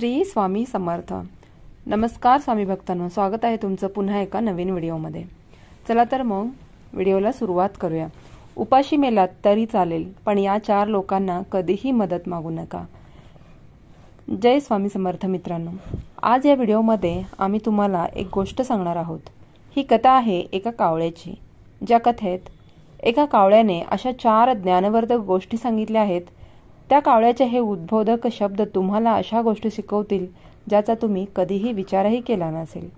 श्री स्वामी समर्थ। नमस्कार स्वामी भक्तांनो, स्वागत आहे तुमचं पुन्हा एका नवीन व्हिडिओमध्ये। चला तर मग व्हिडिओला सुरुवात करूया। उपाशी मेलात तरी चालेल, पण या 4 लोकांना कधीही मदत मागू नका। जय स्वामी समर्थ मित्रांनो, आज या व्हिडिओमध्ये आम्ही तुम्हाला एक गोष्ट सांगणार आहोत। ही कथा आहे एका कावळ्याची। ज्या कथेत एका कावळ्याने अशा 4 ज्ञानवर्धक गोष्टी सांगितल्या आहेत। त्या कावळ्याचे हे उद्बोधक शब्द तुम्हाला अशा गोष्टी शिकवतील ज्याचा तुम्ही कधीही विचारही केला नसेल।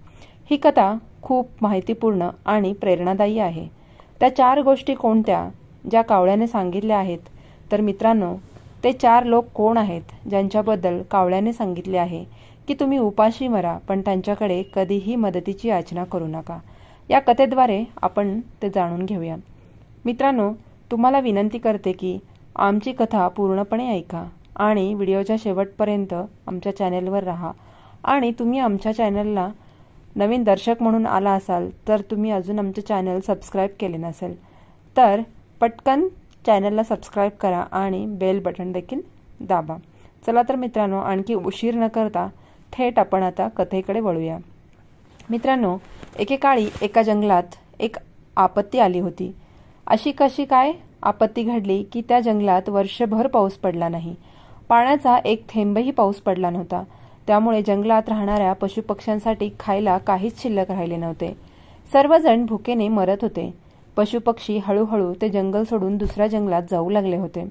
ही कथा खूप माहितीपूर्ण आणि प्रेरणादायी आहे। त्या 4 गोष्टी कोणत्या ज्या कावळ्याने सांगितल्या आहेत, तर मित्रांनो, ते 4 लोक कोण आहेत ज्यांच्याबद्दल कावळ्याने सांगितले आहे की तुम्ही उपाशी मरा, पण त्यांच्याकडे कधीही मदतीची याचना करू नका। या कथेद्वारे आपण ते जाणून घेऊया। मित्रांनो, तुम्हाला विनंती करते की आमची कथा पूर्णपणे ऐका आणि व्हिडिओच्या शेवटपर्यंत आमच्या चॅनेलवर राहा। आणि तुम्ही आमच्या चॅनेलला नवीन दर्शक म्हणून आला असाल तर तुम्ही अजून आमचे चॅनल सबस्क्राइब केले नसेल तर पटकन चॅनलला सबस्क्राइब करा आणि बेल बटन देखील दाबा। चला तर मित्रांनो, आणखी उशीर न करता थेट आपण आता कथेकडे वळूया। मित्रांनो, एकेकाळी एका जंगलात एक आपत्ती आली होती। अशी कशी काय आपत्ती घडली की त्या जंगलात वर्षभर पाऊस पडला नाही। पाण्याचा एक थेंबही पाऊस पडला नव्हता। त्यामुळे जंगलात राहणाऱ्या पशुपक्ष्यांसाठी खायला काहीच शिल्लक राहिले नव्हते। सर्वजण भुकेने मरत होते। पशुपक्षी हळूहळू ते जंगल सोडून दुसऱ्या जंगलात जाऊ लागले होते।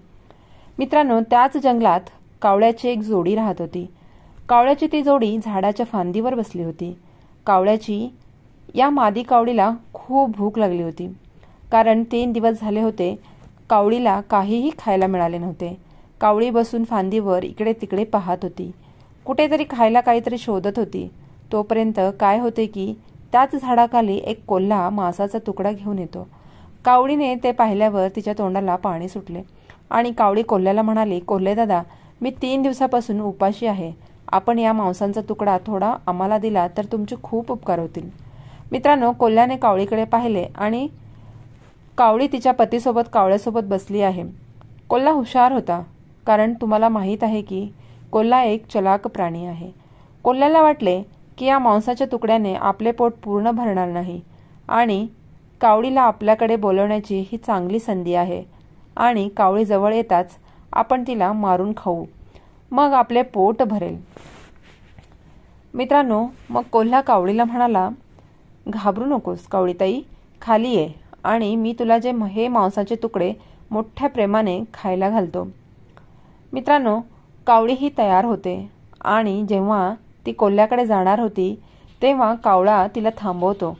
मित्रांनो, त्याच जंगलात कावळ्याची एक जोडी राहत होती। कावळ्याची ती जोडी झाडाच्या फांदीवर बसली होती। कावळ्याची या मादी कावळीला खूप भूक लागली होती, कारण 3 दिवस झाले होते कावळीला काहीही खायला मिळाले नव्हते। कावळी बसून फांदीवर इकडे तिकडे पाहत होती, कुठेतरी खायला काहीतरी शोधत होती। तोपर्यंत काय होते की त्याच झाडाखाली एक कोल्हा मांसाचा तुकडा घेऊन येतो। कावळीने ते पाहिल्यावर तिच्या तोंडाला पाणी सुटले आणि कावळी कोल्ह्याला म्हणाली, कोल्हे दादा, मी 3 दिवसापासून उपाशी आहे। आपण या मांसाचा तुकडा थोडा आम्हाला दिला तर तुमचे खूप उपकार होतील। मित्रांनो, कोल्ह्याने कावळीकडे पाहिले आणि कावळी तिच्या पतीसोबत कावळ्यासोबत बसली आहे। कोल्हा हुशार होता, कारण तुम्हाला माहीत आहे की कोल्हा एक चलाक प्राणी आहे। कोल्ह्याला वाटले की या मांसाच्या तुकड्याने आपले पोट पूर्ण भरणार नाही आणि कावळीला आपल्याकडे बोलवण्याची ही चांगली संधी आहे आणि कावळी जवळ येताच आपण तिला मारून खाऊ, मग आपले पोट भरेल। मित्रांनो, मग कोल्हा कावळीला म्हणाला, घाबरू नकोस कावळीताई, खाली ये आणि मी तुला हे मांसाचे तुकडे मोठ्या प्रेमाने खायला घालतो। मित्रांनो, कावळी ही तयार होते आणि जेव्हा ती कोल्ह्याकडे जाणार होती तेव्हा कावळा तिला थांबवतो।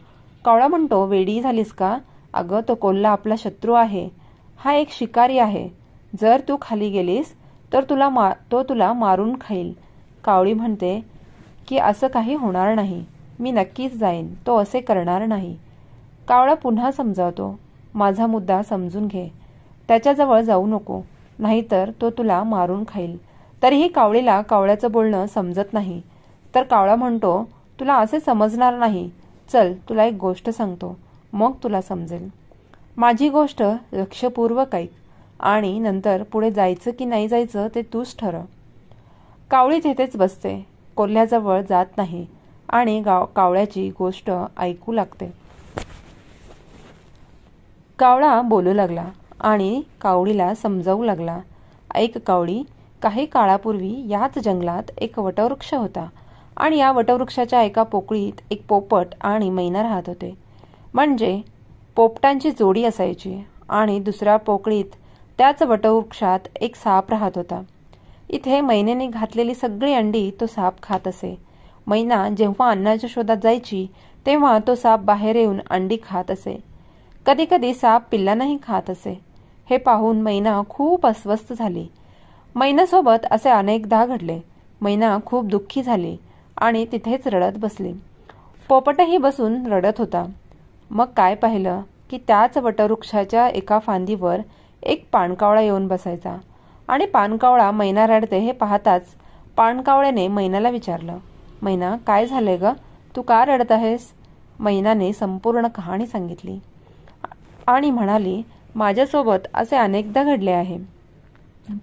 कावळा म्हणतो, वेडी झालीस का? अगं, तो कोल्हा आपला शत्रू आहे। हा एक शिकारी आहे। जर तू खाली गेलीस तर तो तुला मारून खाईल। कावळी म्हणते की असं काही होणार नाही, मी नक्कीच जाईन, तो असे करणार नाही। कावळा पुन्हा समजावतो, माझा मुद्दा समजून घे, त्याच्याजवळ जाऊ नको, नाहीतर तो तुला मारून खाईल। तरीही कावळीला कावळ्याचं बोलणं समजत नाही। तर कावळा म्हणतो, तुला असे समजणार नाही, चल तुला एक गोष्ट सांगतो, मग तुला समजेल। माझी गोष्ट लक्षपूर्वक ऐक आणि नंतर पुढे जायचं की नाही जायचं ते तूच ठरव। कावळी तिथेच बसते, कोल्ह्याजवळ जात नाही आणि कावळ्याची गोष्ट ऐकू लागते। कावळा बोलू लागला आणि कावळीला समजावू लागला, ऐक कावळी, काही काळापूर्वी याच जंगलात एक वटवृक्ष होता आणि या वटवृक्षाच्या एका पोकळीत एक पोपट आणि मैना राहत होते। म्हणजे पोपटांची जोडी असायची आणि दुसऱ्या पोकळीत त्याच वटवृक्षात एक साप राहत होता। इथे मैनेने घातलेली सगळी अंडी तो साप खात असे। मैना जेव्हा अन्नाच्या शोधात जायची तेव्हा तो साप बाहेर येऊन अंडी खात असे। कधी कधी साप पिल्लांनाही खात असे। हे पाहून मैना खूप अस्वस्थ झाली। मैनासोबत असे अनेकदा घडले। मैना खूप दुःखी झाली आणि तिथेच रडत बसली। पोपटही बसून रडत होता। मग काय पाहिलं की त्याच वटवृक्षाच्या एका फांदीवर एक पाणकावळा येऊन बसायचा आणि पाणकावळा मैना रडते हे पाहताच पाणकावळ्याने मैनाला विचारलं, मैना, काय झाले ग? तू का रडत आहेस? मैनाने संपूर्ण कहाणी सांगितली आणि म्हणाली, माझ्यासोबत असे अनेकदा घडले आहे।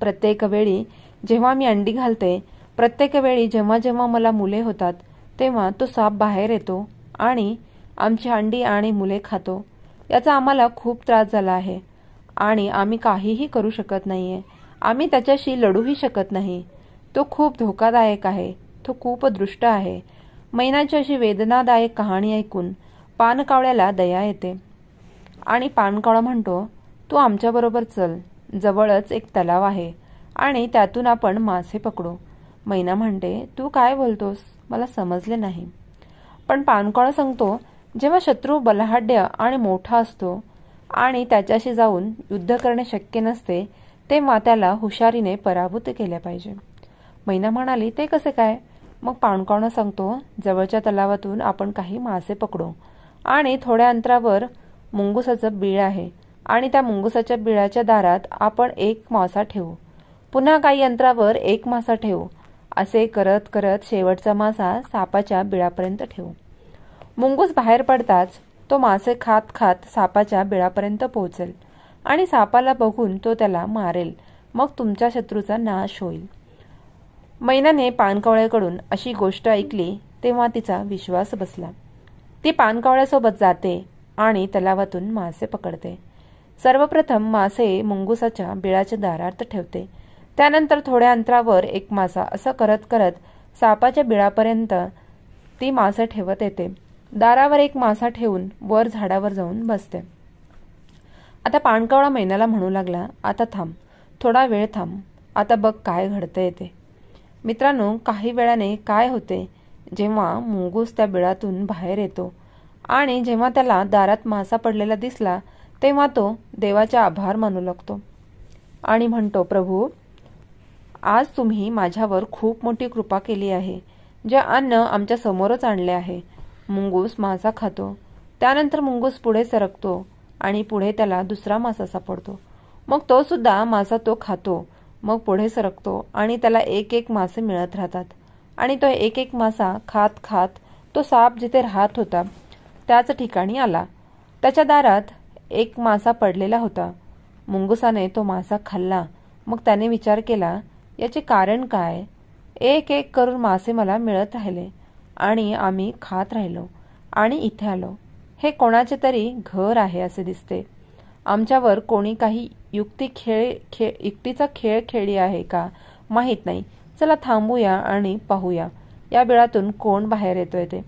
प्रत्येक वेळी जेव्हा मी अंडी घालते प्रत्येक वेळी जेव्हा जेव्हा मला मुले होतात तेव्हा तो साप बाहेर येतो आणि आमची अंडी आणि मुले खातो. याचा आम्हाला खूप त्रास झाला आहे आणि आम्ही काहीही करू शकत नाहीये. आम्ही त्याच्याशी लढूही शकत नाही. तो खूप धोकादायक आहे. तो खूप दृष्ट आहे. मैनाची अशी वेदनादायक कहाणी ऐकून पानकावळ्याला दया येते आणि पानकावळा म्हणतो, तू आमच्याबरोबर चल. जवळच एक तलाव आहे आणि त्यातून आपण मासे पकडू. मैना म्हणते, तू काय बोलतोस? मला समजले नाही. पण पानकावळा सांगतो, जेव्हा शत्रू बलाढ्य आणि मोठा असतो आणि त्याच्याशी जाऊन युद्ध करणे शक्य नसते तेव्हा त्याला हुशारीने पराभूत केले पाहिजे. मैना म्हणाली, ते कसे काय? मग पानकावळा सांगतो, जवळच्या तलावातून आपण काही मासे पकडू आणि थोड्या अंतरावर मुंगुसाचं बीळ आहे आणि त्या मुंगुसाच्या बिळाच्या दारात आपण एक मासा ठेवू. पुन्हा काही अंतरावर एक मासा ठेवू. असे करत करत शेवटचा मासा सापाच्या बिळापर्यंत ठेवू. मुंगूस बाहेर पडताच तो मासे खात खात सापाच्या बिळापर्यंत पोहोचेल आणि सापाला बघून तो त्याला मारेल. मग तुमच्या शत्रूचा नाश होईल. मैनाने पानकावळ्याकडून अशी गोष्ट ऐकली तेव्हा तिचा विश्वास बसला. ती पानकावळ्यासोबत जाते आणि तलावातून मासे पकडते. सर्वप्रथम मासे मुंगुसाच्या बिळाच्या दारात ठेवते. त्यानंतर थोड्या अंतरावर एक मासा, असं करत करत सापाच्या बिळापर्यंत ती मासे ठेवत येते. दारावर एक मासा ठेवून वर झाडावर जाऊन बसते. आता पानकावळा मैनाला म्हणू लागला, आता थांब, थोडा वेळ थांब. आता बघ काय घडतंय ते. मित्रांनो, काही वेळाने काय होते, जेव्हा मुंगूस त्या बिळातून बाहेर येतो आणि जेव्हा त्याला दारात मासा पडलेला दिसला तेव्हा तो देवाचे आभार मानू लागतो आणि म्हणतो, प्रभू, आज तुम्ही माझ्यावर खूप मोठी कृपा केली आहे. जे अन्न आमच्या समोरच आणले आहे. मुंगूस मासा खातो. त्यानंतर मुंगूस पुढे सरकतो आणि पुढे त्याला दुसरा मासा सापडतो. मग तो सुद्धा मासा तो खातो. मग पुढे सरकतो आणि त्याला एक एक मासे मिळत राहतात आणि तो एक एक मासा खात खात तो साप जिथे राहत होता त्याच ठिकाणी आला. त्याच्या दारात एक मासा पडलेला होता. मुंगुसाने तो मासा खाल्ला. मग त्याने विचार केला, याचे कारण काय? एक एक करून मासे मला मिळत राहिले आणि आम्ही खात राहिलो आणि इथे आलो. हे कोणाचे तरी घर आहे असे दिसते. आमच्यावर कोणी काही युक्तीचा खेळ खेळली आहे का माहीत नाही. चला थांबूया आणि पाहूया या बिळातून कोण बाहेर येतोय ते.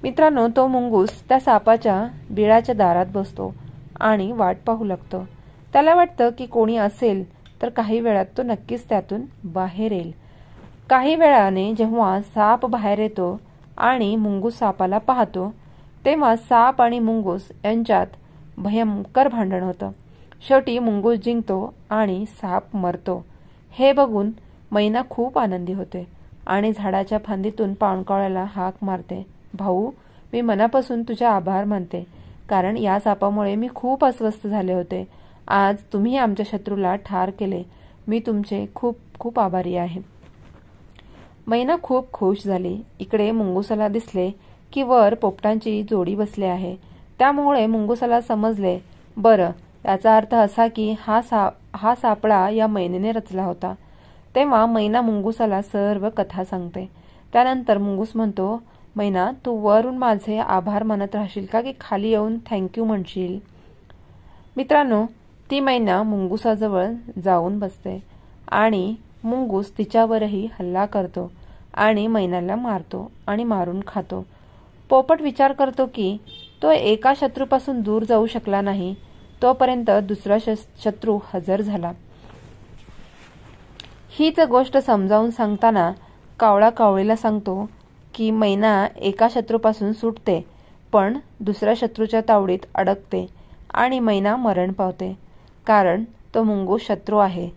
मित्रांनो, तो मुंगूस त्या सापाच्या बिळाच्या दारात बसतो आणि वाट पाहू लागतो. त्याला वाटतं की कोणी असेल तर काही वेळात तो नक्कीच त्यातून बाहेर येईल. काही वेळाने जेव्हा साप बाहेर येतो आणि मुंगूस सापाला पाहतो तेव्हा साप आणि मुंगूस यांच्यात भयंकर भांडण होतं. शेवटी मुंगूस जिंकतो आणि साप मरतो. हे बघून मैना खूप आनंदी होते आणि झाडाच्या फांदीतून पानकावळ्याला हाक मारते, भाऊ, मी मनापासून तुझे आभार मानते, कारण या सापामुळे मी खूप अस्वस्थ झाले होते. आज तुम्ही आमच्या शत्रूला ठार केले. मी तुमचे खूप खूप आभारी आहे. मैना खूप खुश झाली. इकडे मुंगुसाला दिसले की वर पोपटांची जोडी बसली आहे. त्यामुळे मुंगुसाला समजले, बरं, याचा अर्थ असा की हा सापळा या मैनेने रचला होता. तेव्हा मैना मुंगुसाला सर्व कथा सांगते. त्यानंतर मुंगूस म्हणतो, मैना, तू वरून माझे आभार मानत राहशील का की खाली येऊन थँक्यू म्हणशील? मित्रांनो, ती मैना मुंगुसाजवळ जाऊन बसते आणि मुंगूस तिच्यावरही हल्ला करतो आणि मैनाला मारतो आणि मारून खातो. पोपट विचार करतो की तो एका शत्रूपासून दूर जाऊ शकला नाही तोपर्यंत दुसरा शत्रू हजर झाला. हीच गोष्ट समजावून सांगताना कावळा कावळीला सांगतो की मैना एका शत्रूपासून सुटते पण दुसऱ्या शत्रूच्या तावडीत अडकते आणि मैना मरण पावते, कारण तो मुंगूस शत्रू आहे.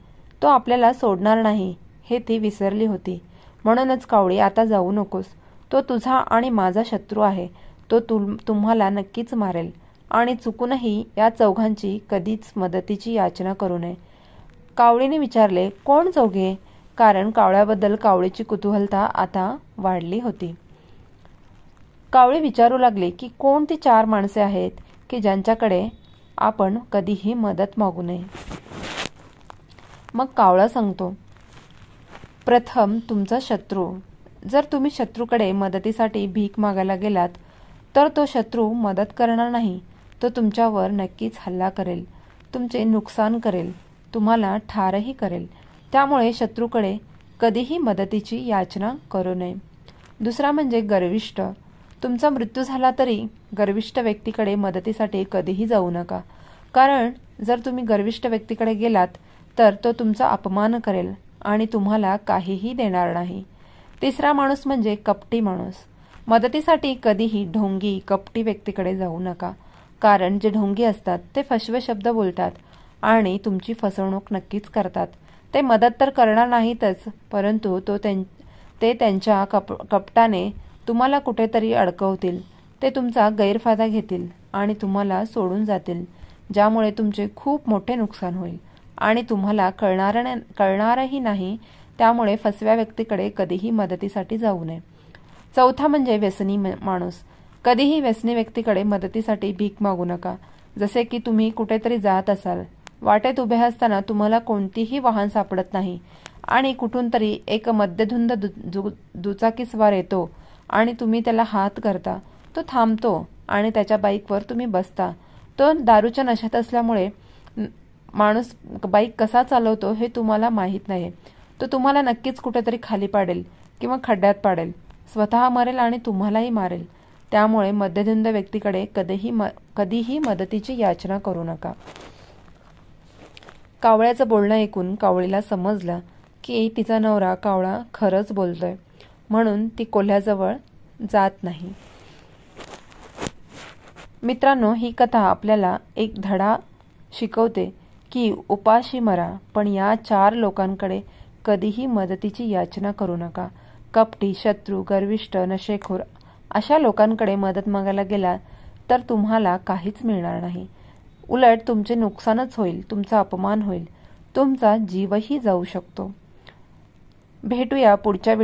तो आपल्याला सोडणार नाही हे ती विसरली होती. म्हणूनच कावळी, आता जाऊ नकोस. तो तुझा आणि माझा शत्रू आहे. तो तुम्हाला नक्कीच मारेल आणि चुकूनही या चौघांची कधीच मदतीची याचना करू नये. कावळीने विचारले, कोण चौघे? कारण कावळ्याबद्दल कावळीची कुतूहलता आता वाढली होती. कावळी विचारू लागली की कोण ती 4 माणसे आहेत की ज्यांच्याकडे आपण कधीही मदत मागू नये. मग कावळा सांगतो, प्रथम तुमचा शत्रू. जर तुम्ही शत्रूकडे मदतीसाठी भीक मागायला गेलात तर तो शत्रू मदत करणार नाही. तो तुमच्यावर नक्कीच हल्ला करेल, तुमचे नुकसान करेल, तुम्हाला ठारही करेल. त्यामुळे शत्रूकडे कधीही मदतीची याचना करू नये. दुसरा म्हणजे गर्विष्ठ. तुमचा मृत्यू झाला तरी गर्विष्ठ व्यक्तीकडे मदतीसाठी कधीही जाऊ नका. कारण जर तुम्ही गर्विष्ठ व्यक्तीकडे गेलात तर तो तुमचा अपमान करेल आणि तुम्हाला काहीही देणार नाही. तिसरा माणूस म्हणजे कपटी माणूस. मदतीसाठी कधीही ढोंगी, कपटी व्यक्तीकडे जाऊ नका. कारण जे ढोंगी असतात ते फसवे शब्द बोलतात आणि तुमची फसवणूक नक्कीच करतात. ते मदत तर करणार नाहीतच, परंतु ते त्यांच्या कपटाने तुम्हाला कुठेतरी अडकवतील. ते तुमचा गैरफायदा घेतील आणि तुम्हाला सोडून जातील, ज्यामुळे तुमचे खूप मोठे नुकसान होईल आणि तुम्हाला कळणारही नाही. त्यामुळे फसव्या व्यक्तीकडे कधीही मदतीसाठी जाऊ नये. चौथा म्हणजे व्यसनी माणूस. कधीही व्यसनी व्यक्तीकडे मदतीसाठी भीक मागू नका. जसे की तुम्ही कुठेतरी जात असाल, वाटेत उभे असताना तुम्हाला कोणतीही वाहन सापडत नाही आणि कुठून तरी एक मद्यधुंद दुचाकीस्वार येतो आणि तुम्ही त्याला हात करता. तो थांबतो आणि त्याच्या बाईकवर तुम्ही बसता. तो दारूच्या नशेत असल्यामुळे माणूस बाईक कसा चालवतो हे तुम्हाला माहीत नाही. तो तुम्हाला नक्कीच कुठेतरी खाली पाडेल किंवा खड्ड्यात पाडेल, स्वतः मरेल आणि तुम्हालाही मारेल. त्यामुळे मद्यधुंद व्यक्तीकडे कधीही मदतीची याचना करू नका. कावळ्याचं बोलणं ऐकून कावळीला समजलं की तिचा नवरा कावळा खरंच बोलतोय, म्हणून ती कोल्ह्याजवळ जात नाही. मित्रांनो, ही कथा आपल्याला एक धडा शिकवते की उपाशी मरा, पण या 4 लोकांकडे कधीही मदतीची याचना करू नका. कपटी, शत्रू, गर्विष्ठ, नशेखोर अशा लोकांकडे मदत मागायला गेला तर तुम्हाला काहीच मिळणार नाही. उलट तुमचे नुकसानच होईल, तुमचा अपमान होईल, तुमचा जीवही जाऊ शकतो. भेटूया पुढच्या